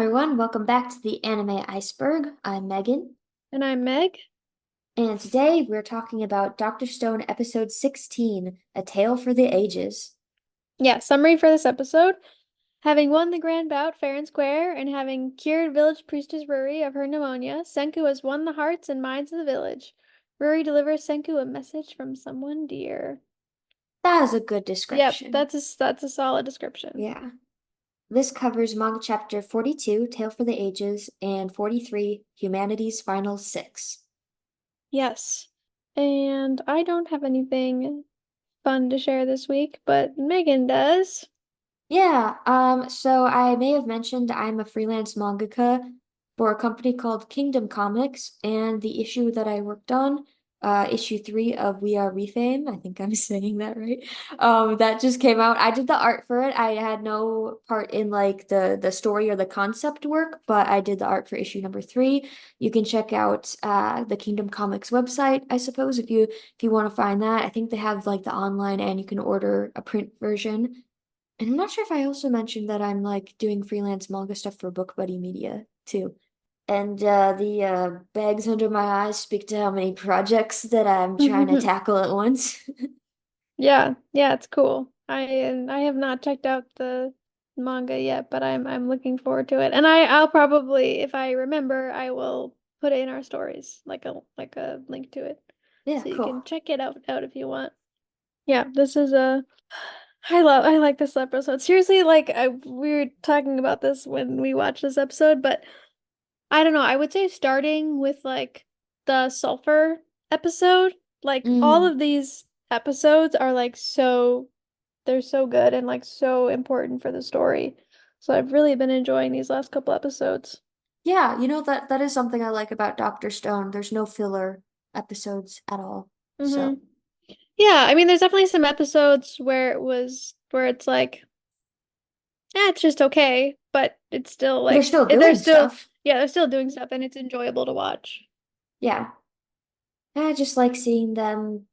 everyone, welcome back to the Anime Iceberg. I'm Megan, And I'm Meg. and today we're talking about Dr. Stone episode 16, A Tale for the Ages. Yeah, summary for this episode. Having won the grand bout fair and square, and having cured village priestess Ruri of her pneumonia, Senku has won the hearts and minds of the village. Ruri delivers Senku a message from someone dear. That is a good Yep, description. that's a solid description. Yeah. This covers manga chapter 42, Tale for the Ages, and 43, Humanity's Final Six. Yes. And I don't have anything fun to share this week, but Megan does. Yeah, so I may have mentioned I'm a freelance mangaka for a company called Kingdom Comics, and the issue that I worked on, issue 3 of We Are Refame, I think I'm saying that right. That just came out. I did the art for it. I had no part in like the story or the concept work, but I did the art for issue number 3. You can check out the Kingdom Comics website, I suppose, if you want to find that. I think they have like the online and you can order a print version. And I'm not sure if I also mentioned that I'm like doing freelance manga stuff for Book Buddy Media too. And the bags under my eyes speak to how many projects that I'm trying to tackle at once. Yeah, it's cool. I have not checked out the manga yet, but I'm looking forward to it. And I'll probably, if I remember, I will put it in our stories, like a link to it. Yeah, So you cool. can check it out if you want. Yeah, this is a I like this episode. Seriously, we were talking about this when we watched this episode, but I don't know. I would say starting with like the sulfur episode, like all Mm. of these episodes are like they're so good and like so important for the story. So I've really been enjoying these last couple episodes. Yeah, that is something I like about Dr. Stone. There's no filler episodes at all. hmm So Yeah, I mean there's definitely some episodes where it's like, it's just okay, but it's still but they're like still they're doing still stuff. yeah, they're still doing stuff and it's enjoyable to watch. Yeah. I just like seeing them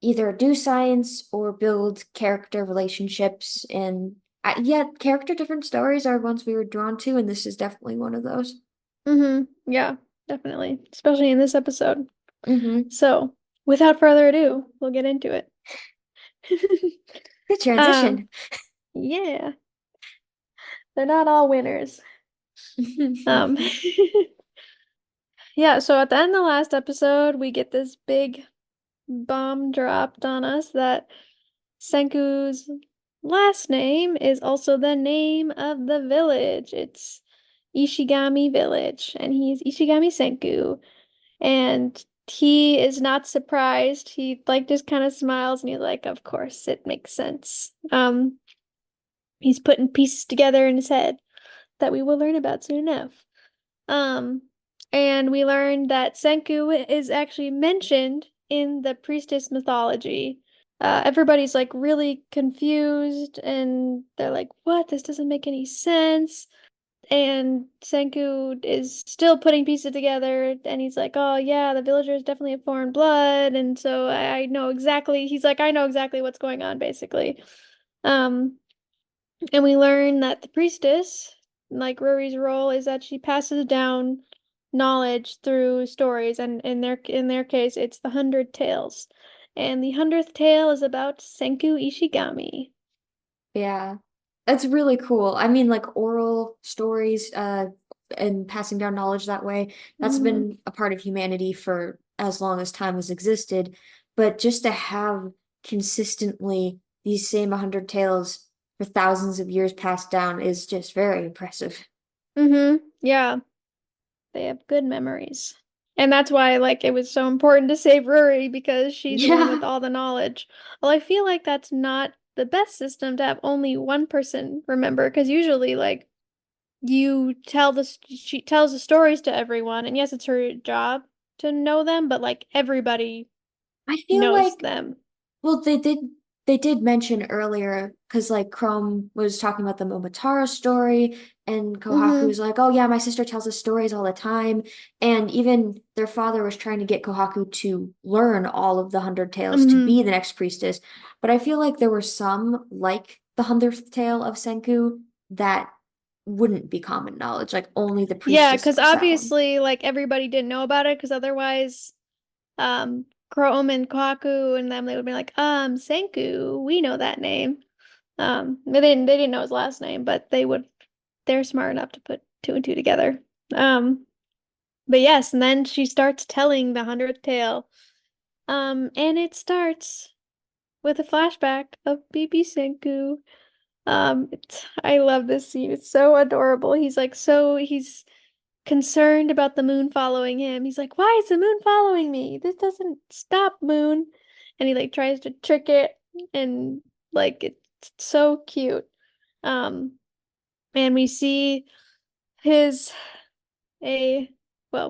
either do science or build character relationships. And yeah, character different stories are ones we were drawn to, and this is definitely one of those. Yeah, definitely. Especially in this episode. Mm-hmm. So, without further ado, we'll get into it. Good Um, transition. yeah, they're not all winners. Um, yeah, so at the end of the last episode, we get this big bomb dropped on us that Senku's last name is also the name of the village. It's Ishigami Village, and he's Ishigami Senku. And he is not surprised. He like just kind of smiles and he's like, of course, it makes sense. He's putting pieces together in his head that we will learn about soon enough. Um, and we learned that Senku is actually mentioned in the priestess mythology. Everybody's like really confused and they're like, what? This doesn't make any sense. And Senku is still putting pieces together, and he's like, "Oh yeah, the villager is definitely a foreign blood," and so I know exactly. He's like, "I know exactly what's going on," basically. Um, and we learn that the priestess, like Ruri's role, is that she passes down knowledge through stories, and in their case, it's the 100 Tales, and the 100th tale is about Senku Ishigami. Yeah, that's really cool. I mean, like oral stories, and passing down knowledge that way, that's hmm been a part of humanity for as long as time has existed. But just to have consistently these same 100 tales for thousands of years passed down is just very impressive. Yeah. They have good memories. And that's why, like, it was so important to save Ruri because she's the one with Yeah, all the knowledge. Well, I feel like that's not the best system to have only one person remember, because usually, like, she tells the stories to everyone, and yes, it's her job to know them, but like everybody I feel knows like them. well, they did mention earlier because like Chrome was talking about the Momotaro story, and Kohaku Mm-hmm. was like, "Oh yeah, my sister tells us stories all the time." And even their father was trying to get Kohaku to learn all of the 100 tales to Mm-hmm. be the next priestess. But I feel like there were some, like the 100th tale of Senku, that wouldn't be common knowledge. Like only the Yeah, priestess because knows that one. obviously, like everybody didn't know about it, because otherwise, Chrome and Kwaku and them, they would be like, Senku, we know that name. They didn't know his last name, but they're smart enough to put two and two together. Um, but yes, and then she starts telling the 100th tale. And it starts with a flashback of BB Senku. I love this scene. It's so adorable. He's concerned about the moon following him. He's like, "Why is the moon following me? This doesn't stop, moon." And he like tries to trick it and like it's so cute. Um, and we see his a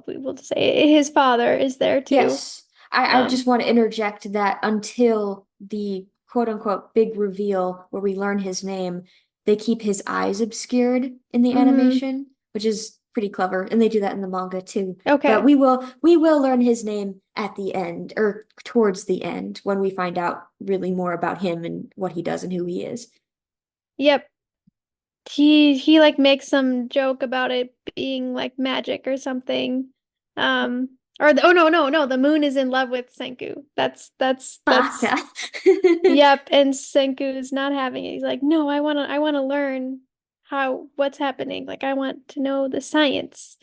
we will just say his father is there too. Yes. I just Um, want to interject that until the quote unquote big reveal where we learn his name, they keep his eyes obscured in the mhm. animation, which is pretty clever. And they do that in the manga too. But Okay. we will learn his name at the end or towards the end when we find out really more about him and what he does and who he is. Yep. He like makes some joke about it being like magic or something. Oh no, the moon is in love with Senku. That's Baka. yep, and Senku is not having it. He's like, "No, I want to learn what's happening. Like I want to know the science."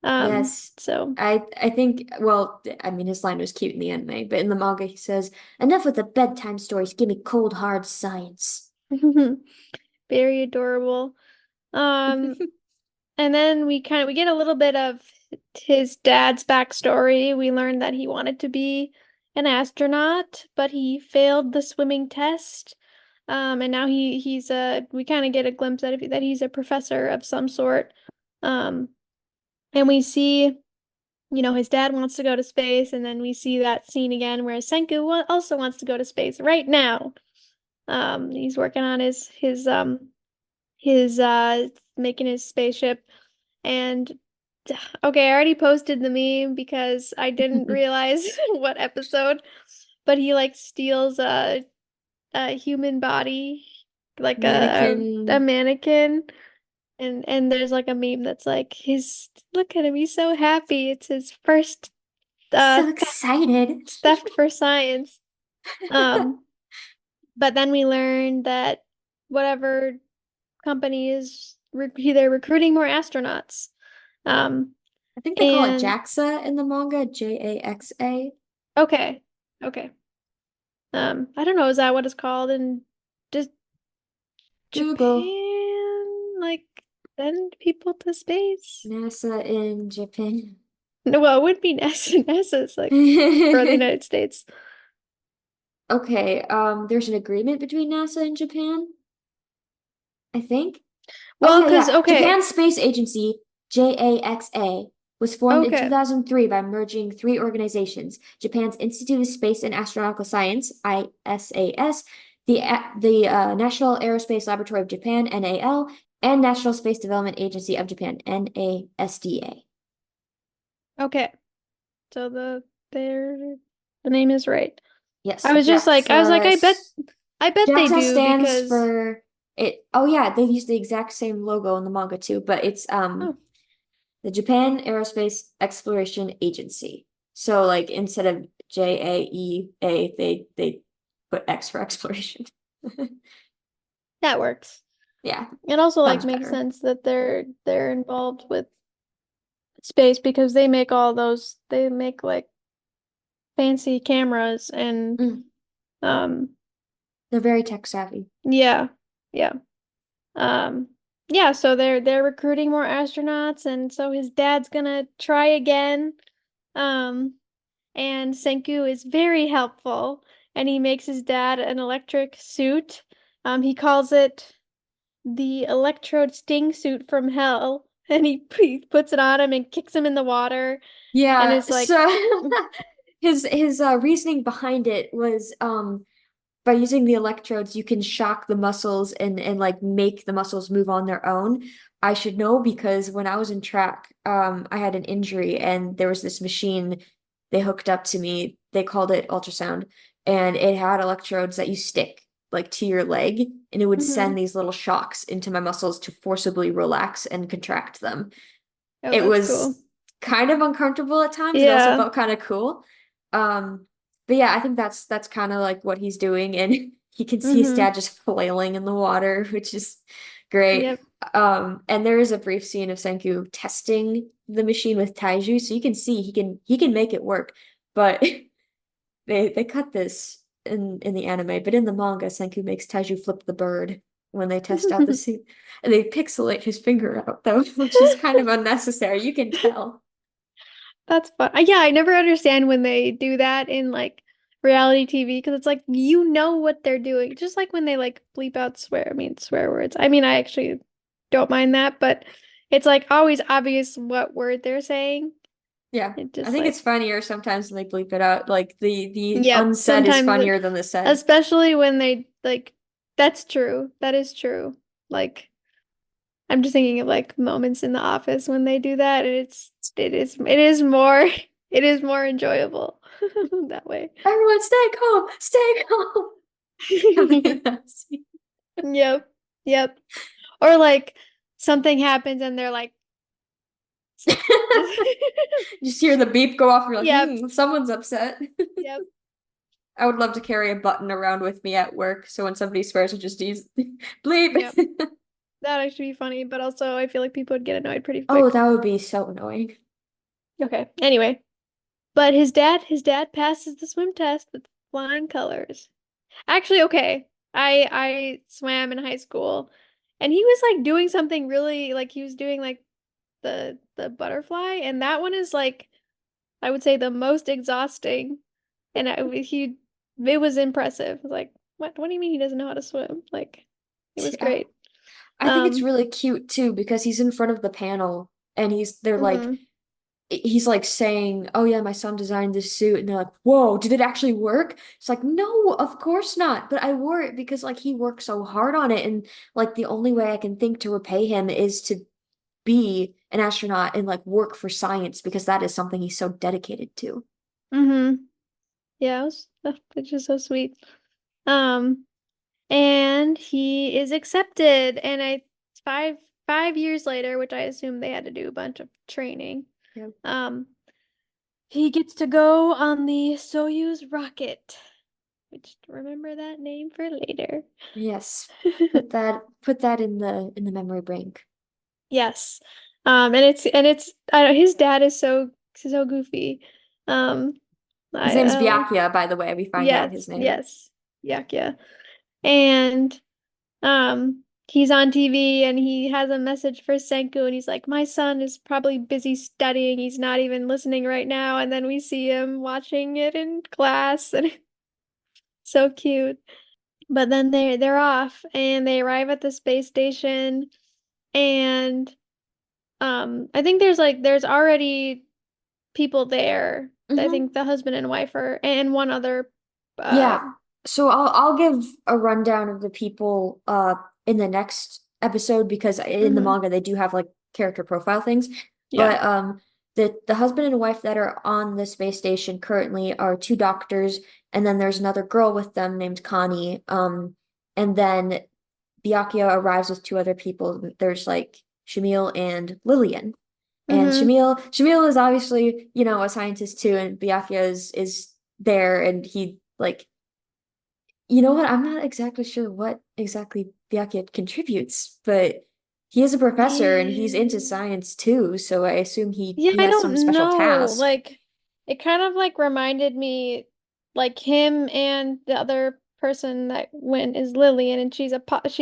Yes. So I think well, I mean his line was cute in the anime, but in the manga he says, "Enough with the bedtime stories, give me cold hard science." very adorable. Um And then we get a little bit of his dad's backstory. We learned that he wanted to be an astronaut, but he failed the swimming test. And now he's we kind of get a glimpse that he's a professor of some sort. Um, and we see, his dad wants to go to space, and then we see that scene again where Senku also wants to go to space right now. He's working on his making his spaceship. And okay, I already posted the meme because I didn't realize what episode, but he like steals a human body, like a Mannequin. mannequin, and there's like a meme that's like his look at him, he's so happy. It's his first So theft excited. theft for science. Um, but then we learned that whatever company is they're recruiting more astronauts. Um, I think they call it and JAXA in the manga, JAXA. okay. Okay. I don't know, is that what it's called in does Google. Japan like send people to space? NASA in Japan. No, well, it would be NASA. NASA is like for the United States. Okay, there's an agreement between NASA and Japan, I think. Oh Well, yeah, 'cause yeah. okay. Japan Space Agency, JAXA, was formed in Okay. 2003 by merging three organizations: Japan's Institute of Space and Astronautical Science, ISAS, the National Aerospace Laboratory of Japan, NAL, and National Space Development Agency of Japan, NASDA. Okay. So the name is right. Yes, I was like, I bet they JAXA do stands because for it. Oh yeah, they use the exact same logo in the manga too, but it's oh, the Japan Aerospace Exploration Agency. So like instead of JAEA, they put X for exploration. that works. Yeah, It also like sounds makes better. sense that they're involved with space because they make like fancy cameras and Mm, um they're very tech savvy. yeah, yeah. Um yeah, so they're recruiting more astronauts and so his dad's gonna try again. Um and Senku is very helpful and he makes his dad an electric suit. He calls it the electrode sting suit from hell and he puts it on him and kicks him in the water and Yeah, is like so his reasoning behind it was by using the electrodes you can shock the muscles and like make the muscles move on their own. I should know because when I was in track, I had an injury and there was this machine they hooked up to me. They called it ultrasound and it had electrodes that you stick. like to your leg, and it would Hmm. send these little shocks into my muscles to forcibly relax and contract them. Oh, It that's cool. was kind of uncomfortable at times. It also Yeah. felt kind of cool. But yeah, I think that's kind of like what he's doing, and you can see his Hmm. dad just flailing in the water, which is great. Yep. And there is a brief scene of Senku testing the machine with Taiju, so you can see he can make it work. But they cut this in the anime, but in the manga, Senku makes Taiju flip the bird when they test out the suit. And they pixelate his finger out though, which is kind of unnecessary. You can tell. That's fun. Yeah, I never understand when they do that in like reality TV because it's like you know what they're doing. Just like when they like bleep out swear words. I mean, I actually don't mind that, but it's like always obvious what word they're saying. Yeah. It I just think like, it's funnier sometimes when they bleep it out. Like the yep, unsaid is sometimes funnier than the said. especially when they like that's true. That is true. Like I'm just thinking of like moments in the office when they do that and it is more it is more enjoyable that way. Everyone stay calm, stay calm. I think that's Yep. Yep. Or like something happens and they're like You just hear the beep go off, you're like, Yep. someone's upset. Yep. I would love to carry a button around with me at work, so when somebody swears, I just use bleep. Yep. That'd actually be funny, but also I feel like people would get annoyed pretty Oh, quick. that would be so annoying. Okay. Anyway, but his dad passes the swim test with flying colors. Actually, okay. I swam in high school and he was like doing something really like he was doing like the butterfly and that one is like I would say the most exhausting and it was impressive. I was like, what do you mean he doesn't know how to swim? Like it was Yeah. great. I think it's Um really cute too because he's in front of the panel and they're like mhm. he's like saying, "Oh yeah, my son designed this suit." And they're like, "Whoa, did it actually work?" It's like, "No, of course not." But I wore it because like he worked so hard on it and like the only way I can think to repay him is to be an astronaut and like work for science because that is something he's so dedicated to. Mhm. Yeah, it's just so sweet. Um and he is accepted and I five years later, which I assume they had to do a bunch of training. Yeah. Um he gets to go on the Soyuz rocket, which remember that name for later. Yes. Put that in the memory bank. Yes. And it's I don't, his dad is so goofy. Um His I name's Byakuya, by the way. We find out his yes, name. yes. Yuck, yeah. And he's on TV and he has a message for Senku and he's like, "My son is probably busy studying. He's not even listening right now." And then we see him watching it in class and it's so cute. But then they're off and they arrive at the space station and I think there's already people there. I Hmm. think the husband and wife are and one other uh Yeah. So I'll give a rundown of the people in the next episode because in the mhm. manga they do have like character profile things. Yeah. But the husband and wife that are on the space station currently are two doctors, and then there's another girl with them named Connie. And then Byakuya arrives with two other people. There's like Shamil and Lillian. And Mhm. Shamil is obviously, a scientist too, and Byakuya is there and he like you know what? I'm not exactly sure what exactly Byakuya contributes, but he is a professor and he's into Yeah. science too, so I assume he Yeah, he I has some don't special know. task. Like, it kind of like reminded me, like him and the other person that went is Lillian, and she's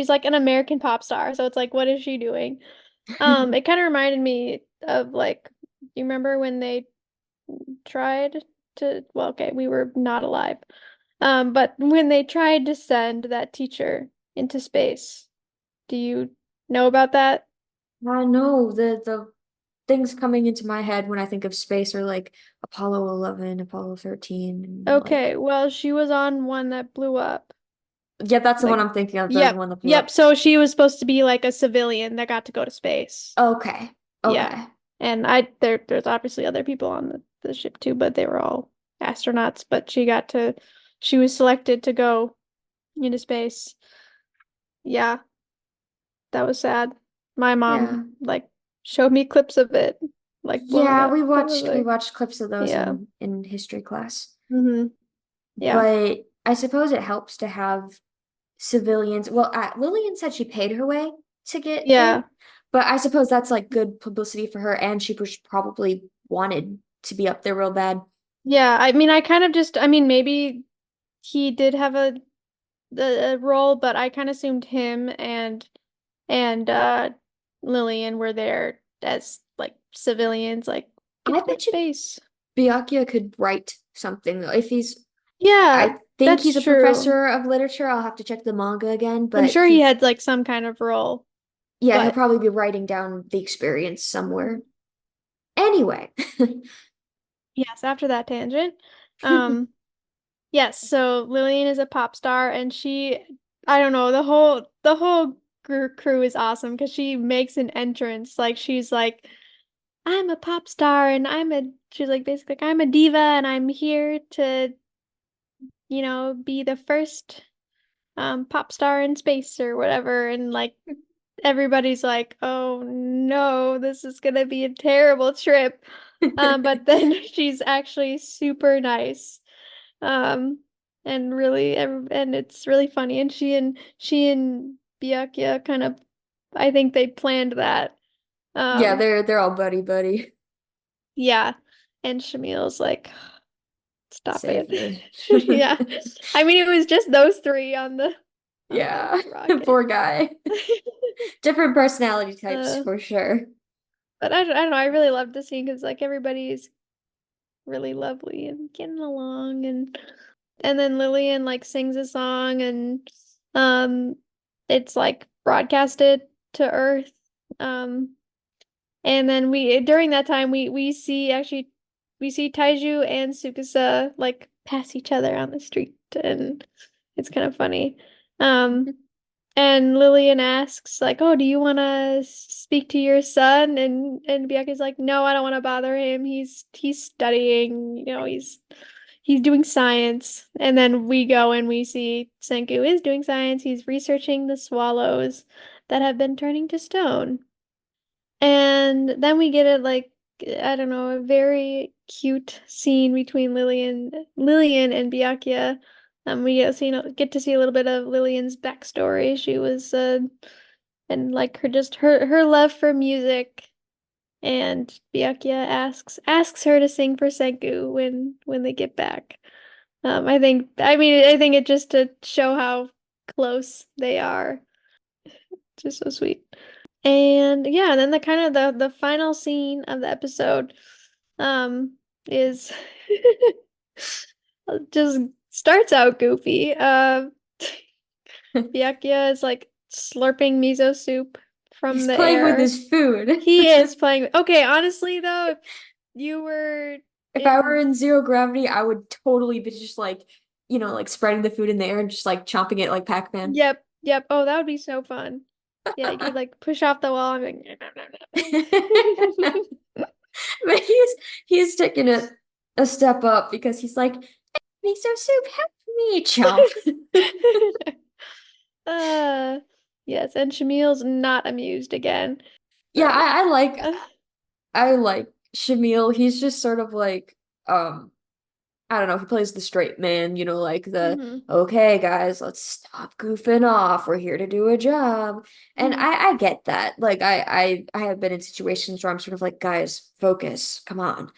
like an American pop star. So it's like, what is she doing? It kind of reminded me of like, you remember when they tried well, okay, we were not alive. But when they tried to send that teacher into space, do you know about that? I know the things coming into my head when I think of space are like Apollo 11, Apollo 13, and Okay, like well, she was on one that blew up. yeah, that's the one Like, I'm thinking of, the yep, one that blew yep. up. So she was supposed to be like a civilian that got to go to space. Okay. Yeah. Okay. And there's obviously other people on the ship too, but they were all astronauts. But she was selected to go. into space. Yeah, that was sad. My Yeah. mom like showed me clips of it, like blowing Yeah, up, we and was watched like, clips of those yeah. in history class. Yeah. But I suppose it helps to have civilians. Well, Lillian said she paid her way to get it, Yeah. but I suppose that's like good publicity for her, and she probably wanted to be up there real bad. Yeah. I mean, I mean, maybe he did have a role, but I kind of assumed him and Lillian were there as like civilians, like get I to go to bet you space. Byakuya could write something though. If he's, Yeah, I think that's he's a true. professor of literature. I'll have to check the manga again, I'm but sure he had like some kind of role, yeah, he'll but probably be writing down the experience somewhere. Mhm. Anyway, Yes, after that tangent. Um, yes, so Lillian is a pop star and I don't know, the whole crew is awesome because she makes an entrance. Like she's like, I'm a pop star and she's like basically like, I'm a diva and I'm here to, be the first pop star in space or whatever. And like everybody's like, oh no, this is gonna be a terrible trip. But then she's actually super nice. Um, and and it's really funny. And she and Byakuya kind of, I think they planned that. yeah, Um, they're all buddy buddy. yeah. And Shamil's like, stop Save it. me. Yeah. I mean, it was just those three on the Yeah, rocket. poor guy. Different personality types Uh, for sure. but I don't know. I really loved the scene because like everybody's really lovely and getting along, and then Lillian like sings a song, and um it's like broadcasted to Earth. Um and then we during that time we see Taiju and Tsukasa like pass each other on the street, and it's kind of funny. Um and Lillian asks, like, "Oh, do you want to speak to your son?" And Byakuya's like, "No, I don't want to bother him. He's studying. He's doing science." And then we go and we see Senku is doing science. He's researching the swallows that have been turning to stone. And then we get it like I don't know, a very cute scene between Lillian and Byakuya. We get to see a little bit of Lillian's backstory. She was and like her love for music, and Byakuya asks her to sing for Senku when they get back. I think it just to show how close they are. Just so sweet. And yeah, then the kind of the final scene of the episode is just starts out goofy. Byakuya is like slurping miso soup from He's the playing with air. his food. He is playing. Okay, honestly though, if you were If I were in in zero gravity, I would totally be just like, like spreading the food in the air and just like chomping it like Pac-Man. Yep, yep. Oh, that would be so fun. Yeah, you could like push off the wall and be like, But he's taking a step up because he's like, miso soup, help me, chomp. Uh, yes, and Shamil's not amused again. Yeah, Or, uh, I like Shamil. He's just sort of like I don't know, he plays the straight man, like the hmm okay guys, let's stop goofing off. We're here to do a job. And hmm I get that. Like I have been in situations where I'm sort of like, guys, focus, come on.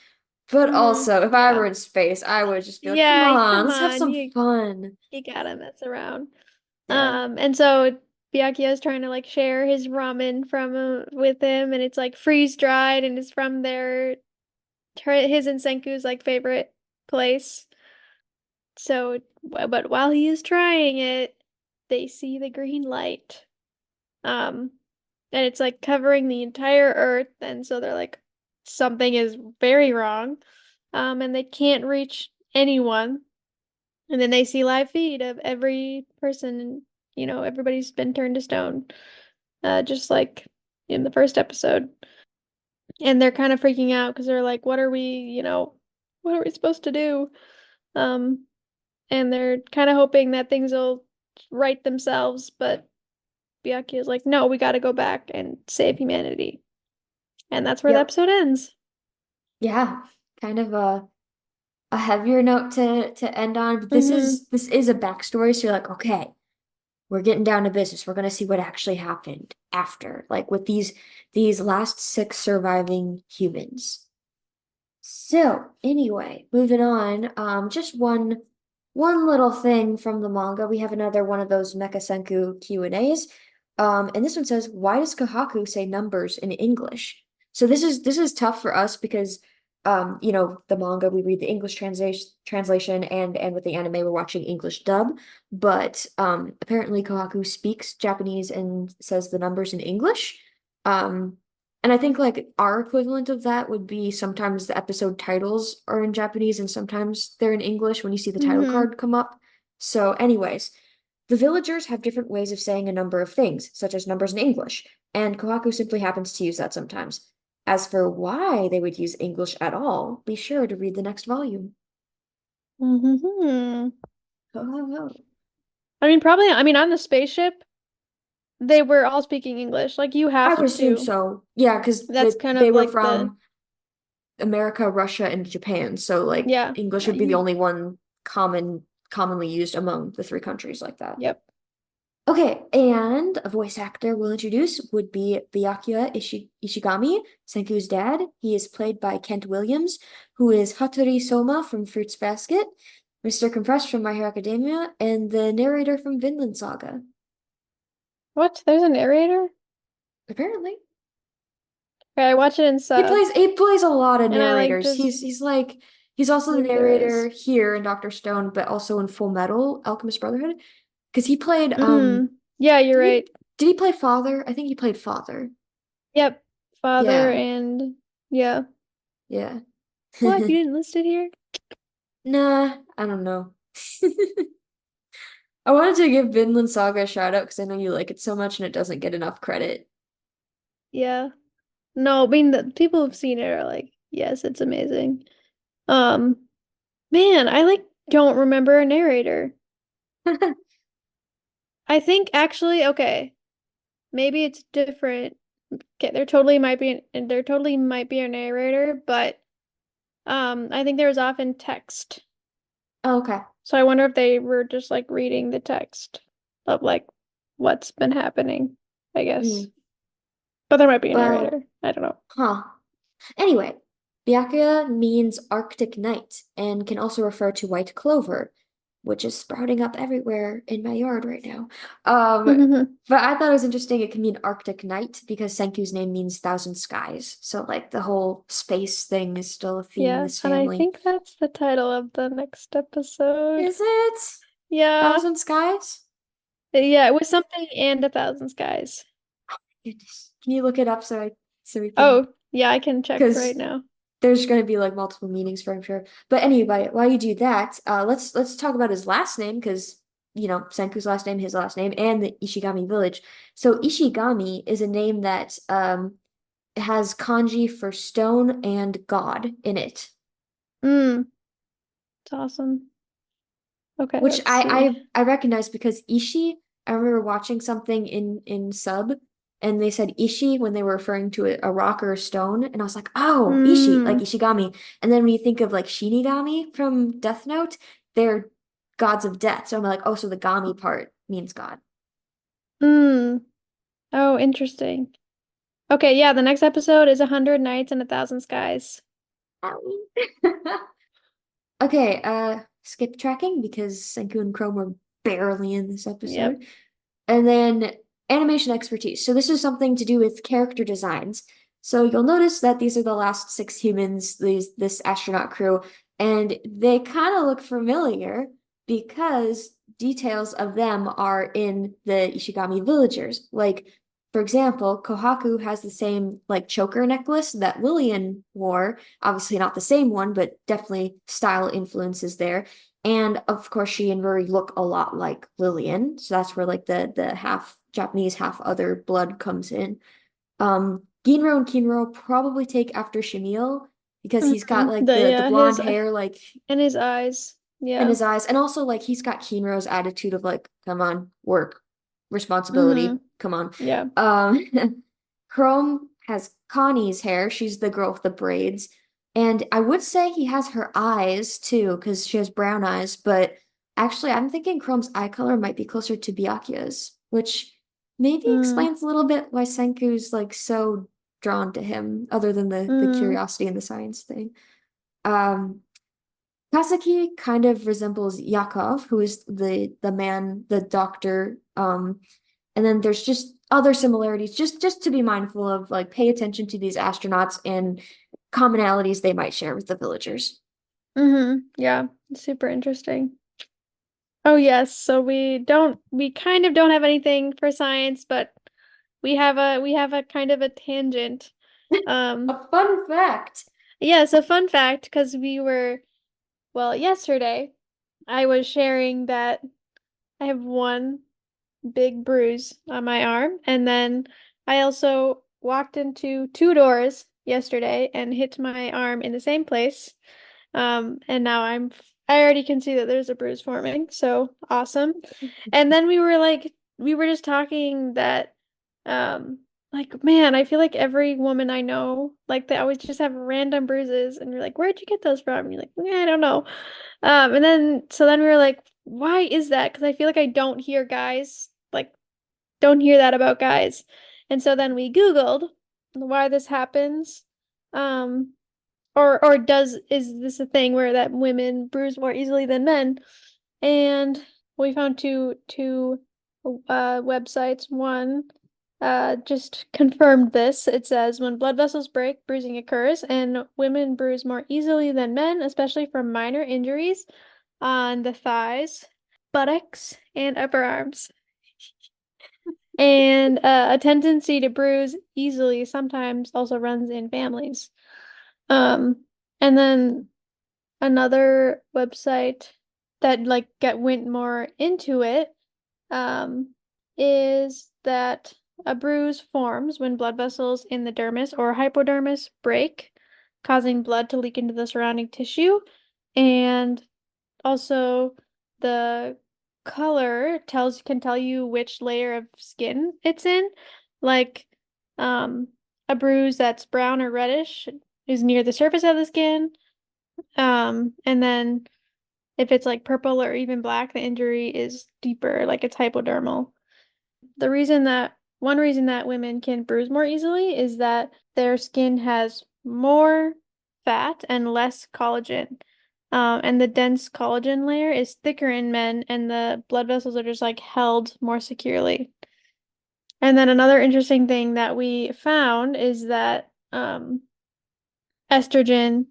But also, if I Yeah. were in space, I would just be like, come Yeah, on, come let's have on, some you fun. you gotta mess around. Yeah. And so Byakuya is trying to like share his ramen from with him, and it's like freeze dried, and it's from his and Senku's like favorite place. So, but while he is trying it, they see the green light. Um, and it's like covering the entire earth, and so they're like, something is very wrong. And they can't reach anyone. And then they see live feed of every person, and everybody's been turned to stone, just like in the first episode. And they're kind of freaking out because they're like, what are we supposed to do? Um, and they're kind of hoping that things will right themselves, but Byakuya is like, no, we got to go back and save humanity. And that's where the Yep. episode ends. Yeah. Kind of a heavier note to end on, but Mm-hmm. this is a backstory, so you're like, okay, we're getting down to business. We're gonna see what actually happened after, like with these last six surviving humans. So anyway, moving on. Just one little thing from the manga. We have another one of those Mecha Senku Q&As. And this one says, why does Kohaku say numbers in English? So this is tough for us because the manga we read the English translation and with the anime we're watching English dub. But apparently Kohaku speaks Japanese and says the numbers in English. Um, and I think like our equivalent of that would be sometimes the episode titles are in Japanese and sometimes they're in English when you see the title Mm-hmm. card come up. So, anyways, the villagers have different ways of saying a number of things, such as numbers in English, and Kohaku simply happens to use that sometimes. As for why they would use English at all, be sure to read the next volume. Mm-hmm. Ho, ho, ho. I mean, probably, I mean, on the spaceship, they were all speaking English. Like, you I have would assume to. so. Yeah, because That's kind they of were like from America, Russia, and Japan. So like yeah. English would be the You, only one commonly used among the three countries like that. yep. Okay, and a voice actor we'll introduce would be Byakuya Ishigami, Senku's dad. He is played by Kent Williams, who is Hattori Soma from Fruits Basket, Mr. Compressed from My Hero Academia, and the narrator from Vinland Saga. What? There's a narrator? Apparently. Okay, I watch it in He sub, plays he plays a lot of and I like narrators. just He's also the who there narrator is. here in Dr. Stone, but also in Full Metal Alchemist Brotherhood. Because he played Yeah, you're did he right. did he play Father? I think he played Father. Yep. Father Yeah. and yeah. Yeah. What? You didn't list it here? Nah, I don't know. I wanted to give Vinland Saga a shout out because I know you like it so much and it doesn't get enough credit. Yeah. No, I mean the people who've seen it are like, yes, it's amazing. Um, man, I like don't remember a narrator. I think actually, okay, maybe it's different. Okay, there totally might be a narrator, but I think there was often text. Oh, okay. So I wonder if they were just like reading the text of like what's been happening, I guess. Mm. But there might be a Well, narrator. I don't know. huh. Anyway, Byakuya means Arctic night and can also refer to white clover, which is sprouting up everywhere in my yard right now. Um, but I thought it was interesting it can mean Arctic night because Senku's name means thousand skies. So like the whole space thing is still a theme in Yeah, this and I family. think that's the title of the next episode. Is it Yeah. Thousand Skies? Yeah, it was something and a thousand skies. Goodness. Can you look it up so we can Oh, yeah, I can check right because now. there's going to be like multiple meanings for I'm sure. But anyway, while you do that, let's talk about his last name because Senku's last name, his last name, and the Ishigami village. So Ishigami is a name that has kanji for stone and god in it, Mm, it's awesome. Okay, which let's see. I recognize because Ishi. I remember watching something in sub, and they said Ishi when they were referring to a rock or a stone, and I was like, oh, Ishi, like Mm, Ishigami. And then when you think of like Shinigami from Death Note, they're gods of death. So I'm like, oh, so the Gami part means god. mm. Oh, interesting. Okay, yeah, the next episode is 100 Nights and a Thousand Skies. Owie. Okay, skip tracking because Senku and Chrome were barely in this Yep. episode. And then animation expertise. So this is something to do with character designs. So you'll notice that these are the last six humans, this astronaut crew, and they kind of look familiar because details of them are in the Ishigami villagers. Like, for example, Kohaku has the same like choker necklace that Lillian wore. Obviously not the same one, but definitely style influences there. And of course, she and Rory look a lot like Lillian. So that's where like the half Japanese, half other blood comes in. Ginro and Kinro probably take after Shamil because he's got like The the yeah, blonde hair like and his eyes. in Yeah. his eyes. And also like he's got Kinro's attitude of like, come on, work, Mm-hmm. responsibility, come on. Yeah. Chrome has Connie's hair. She's the girl with the braids. And I would say he has her eyes too, because she has brown eyes, but actually I'm thinking Chrome's eye color might be closer to Byakuya's, which maybe Mm. explains a little bit why Senku's like so drawn to him, other than the Mm. curiosity and the science thing. Um, Kaseki kind of resembles Yakov, who is the man, the doctor. And then there's just other similarities, just to be mindful of, like pay attention to these astronauts and commonalities they might share with the villagers. Mm-hmm. Yeah. Super interesting. Oh yes, so we kind of don't have anything for science, but we have a kind of a tangent. Um A fun fact. yeah, so fun fact, because yesterday I was sharing that I have one big bruise on my arm, and then I also walked into two doors yesterday and hit my arm in the same place. And now I already can see that there's a bruise forming, so awesome. And then we were just talking that, like, man, I feel like every woman I know, like, they always just have random bruises, and you're like, where'd you get those from? And you're like, yeah, I don't know. And then, so then we were like, why is that? Because I feel like I don't hear guys, like, don't hear that about guys. And so then we Googled why this happens. Um, or is this a thing where that women bruise more easily than men? And we found two websites. One just confirmed this. It says when blood vessels break, bruising occurs, and women bruise more easily than men, especially from minor injuries on the thighs, buttocks, and upper arms. And a tendency to bruise easily sometimes also runs in families. And then another website that like get went more into it um is that a bruise forms when blood vessels in the dermis or hypodermis break, causing blood to leak into the surrounding tissue. And also the color tells can tell you which layer of skin it's in. Like um a bruise that's brown or reddish is near the surface of the skin. And then if it's like purple or even black, the injury is deeper, like it's hypodermal. One reason that women can bruise more easily is that their skin has more fat and less collagen. And the dense collagen layer is thicker in men, and the blood vessels are just like held more securely. And then another interesting thing that we found is that estrogen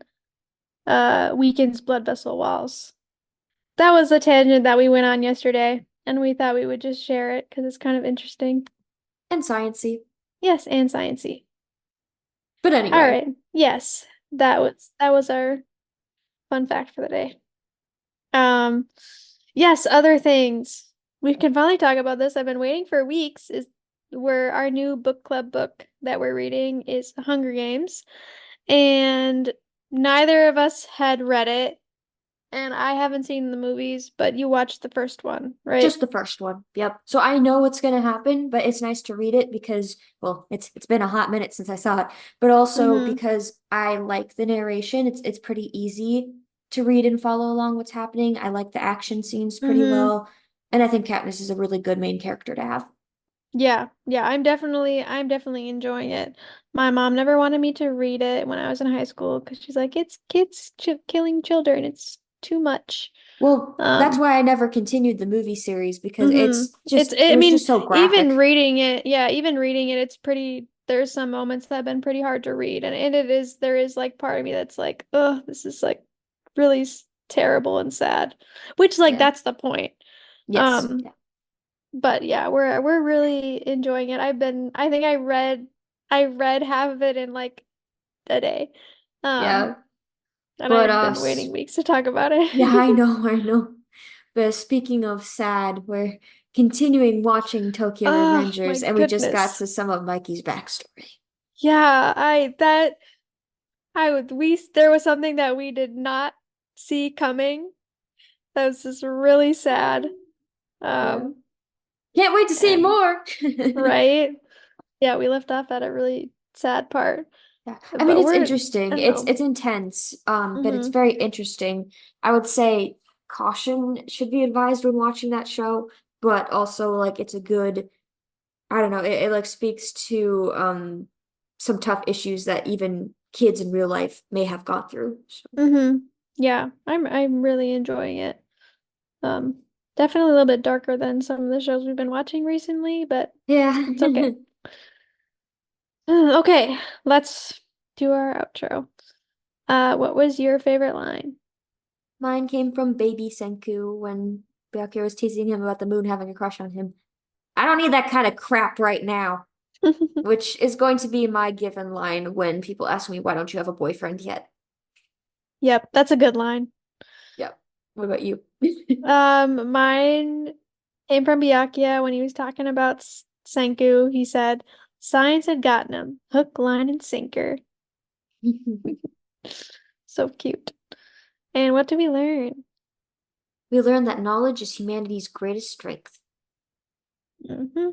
weakens blood vessel walls. That was the tangent that we went on yesterday, and we thought we would just share it because it's kind of interesting. And sciency. Yes, and sciencey. But All anyway, right. Yes, that was our fun fact for the day. Um, yes, other things. We can finally talk about this. I've been waiting for weeks. Is where our new book club book that we're reading is Hunger Games, and neither of us had read it, and I haven't seen the movies, but you watched the first one, right? just the first one. Yep. So I know what's going to happen, but it's nice to read it because, well, it's been a hot minute since I saw it, but also Mm-hmm. because I like the narration. It's pretty easy to read and follow along what's happening. I like the action scenes pretty Mm-hmm. well, and I think Katniss is a really good main character to have. Yeah, yeah, I'm definitely enjoying it. My mom never wanted me to read it when I was in high school because she's like, it's kids ch killing children. It's too much. Well, that's Um, why I never continued the movie series because hmm it I was mean, just so even graphic. reading it, yeah, even reading it, it's pretty, there's some moments that have been pretty hard to read. And there is like part of me that's like, oh, this is like really terrible and sad, which like Yeah. that's the point. Yes. Um, Yeah. But yeah, we're really enjoying it. I think I read half of it in like a day. Um, Yeah. and But I've been waiting weeks to talk about yeah, I it. know, I know. But speaking of sad, we're continuing watching Tokyo Oh my Revengers, and we just got goodness. to some of Mikey's backstory. Yeah, I that I would we there was something that we did not see coming, That was just really sad. Yeah. Um, Can't wait to see and more. right? Yeah, we left off at a really sad part. Yeah. I mean, But it's we're, interesting. I don't It's know. it's intense, but it's Hmm. very interesting. I would say caution should be advised when watching that show, but also like it's a good, I don't know, it like speaks to some tough issues that even kids in real life may have gone through. So, Hmm. Yeah, I'm really enjoying it. Um, Definitely a little bit darker than some of the shows we've been watching recently, but yeah. it's okay. Okay, let's do our outro. What was your favorite line? Mine came from baby Senku when Byakuya was teasing him about the moon having a crush on him. I don't need that kind of crap right now, which is going to be my given line when people ask me, why don't you have a boyfriend yet? Yep, that's a good line. Yep. What about you? Mine came from Byakuya when he was talking about Senku. He said, "Science had gotten him, hook, line, and sinker." So cute. And what did we learn? We learned that knowledge is humanity's greatest strength. Hmm.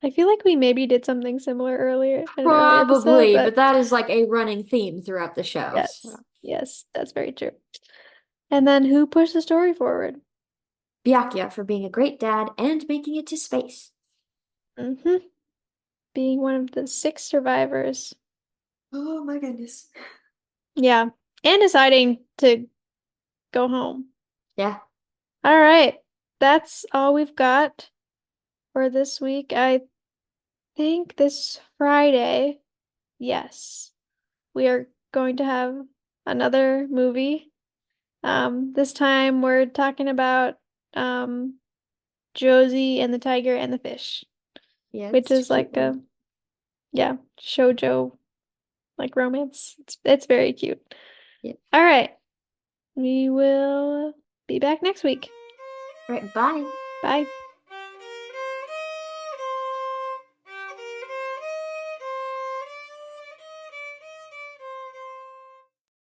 I feel like we maybe did something similar earlier in an earlier episode, Probably, but but that is like a running theme throughout the show. yes, So. yes, that's very true. And then who pushed the story forward? Byakuya for being a great dad and making it to space. Hmm. Being one of the six survivors. Oh my goodness. Yeah, and deciding to go home. Yeah. All right, that's all we've got for this week. I think this Friday, yes, we are going to have another movie. This time we're talking about um Josie and the Tiger and the Fish, Yeah, which it's a is cute like one. a yeah, shoujo like romance. It's very cute. Yeah. All right, we will be back next week. Right, bye. Bye.